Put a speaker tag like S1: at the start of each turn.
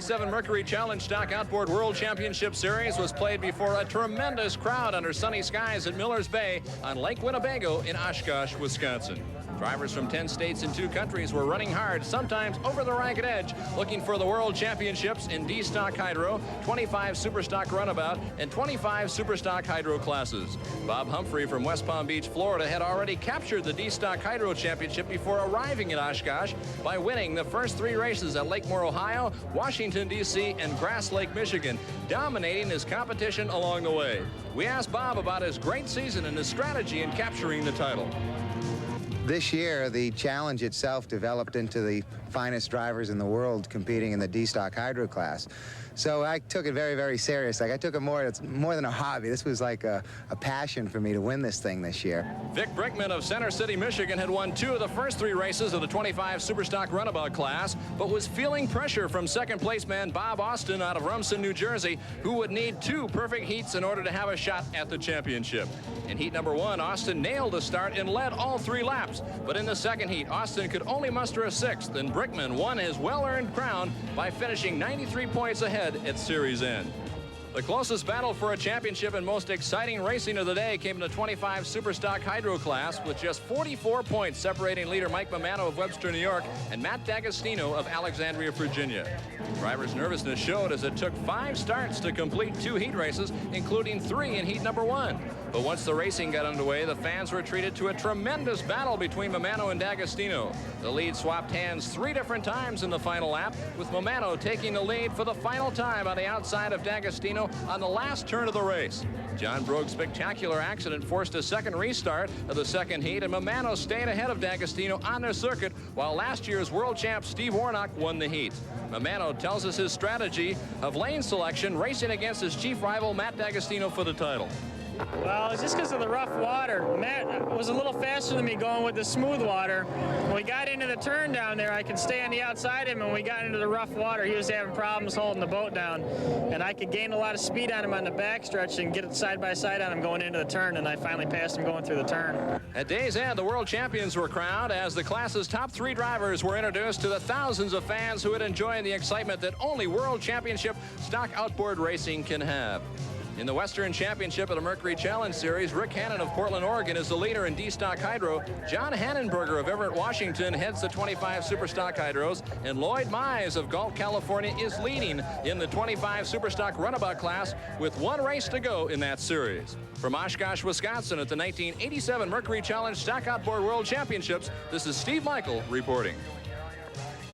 S1: 1987 Mercury Challenge Stock Outboard World Championship Series was played before a tremendous crowd under sunny skies at Miller's Bay on Lake Winnebago in Oshkosh, Wisconsin. Drivers from 10 states and 2 countries were running hard, sometimes over the ragged edge, looking for the World Championships in D-Stock Hydro, 25 Superstock Runabout, and 25 Superstock Hydro classes. Bob Humphrey from West Palm Beach, Florida, had already captured the D-Stock Hydro Championship before arriving at Oshkosh by winning the first 3 races at Lake Moore, Ohio, Washington, D.C., and Grass Lake, Michigan, dominating his competition along the way. We asked Bob about his great season and his strategy in capturing the title.
S2: This year, the challenge itself developed into the finest drivers in the world competing in the D-Stock Hydro class. So I took it very, very serious. Like, I took it it's more than a hobby. This was like a passion for me to win this thing this year.
S1: Vic Brickman of Center City, Michigan had won 2 of the first 3 races of the 25 Superstock Runabout class, but was feeling pressure from second place man Bob Austin out of Rumson, New Jersey, who would need 2 perfect heats in order to have a shot at the championship. In heat number 1, Austin nailed the start and led all 3 laps. But in the second heat, Austin could only muster a 6th, and Brickman won his well-earned crown by finishing 93 points ahead at series end. The closest battle for a championship and most exciting racing of the day came in the 25 Superstock Hydro class, with just 44 points separating leader Mike Mamano of Webster, New York, and Matt D'Agostino of Alexandria, Virginia. Drivers' nervousness showed as it took 5 starts to complete 2 heat races, including 3 in heat number 1. But once the racing got underway, the fans were treated to a tremendous battle between Mamano and D'Agostino. The lead swapped hands 3 different times in the final lap, with Mamano taking the lead for the final time on the outside of D'Agostino on the last turn of the race. John Brogue's spectacular accident forced a second restart of the second heat, and Mamano stayed ahead of D'Agostino on their circuit, while last year's world champ Steve Warnock won the heat. Mamano tells us his strategy of lane selection, racing against his chief rival Matt D'Agostino for the title.
S3: Well, it's just because of the rough water. Matt was a little faster than me going with the smooth water. When we got into the turn down there, I could stay on the outside of him, and when we got into the rough water, he was having problems holding the boat down. And I could gain a lot of speed on him on the backstretch and get it side by side on him going into the turn, and I finally passed him going through the turn.
S1: At day's end, the world champions were crowned as the class's top 3 drivers were introduced to the thousands of fans who had enjoyed the excitement that only World Championship stock outboard racing can have. In the Western Championship of the Mercury Challenge Series, Rick Hannon of Portland, Oregon is the leader in D-Stock Hydro. John Hannenberger of Everett, Washington heads the 25 Superstock Hydros, and Lloyd Mize of Galt, California is leading in the 25 Superstock Runabout class with 1 race to go in that series. From Oshkosh, Wisconsin at the 1987 Mercury Challenge Stock Outboard World Championships, this is Steve Michael reporting.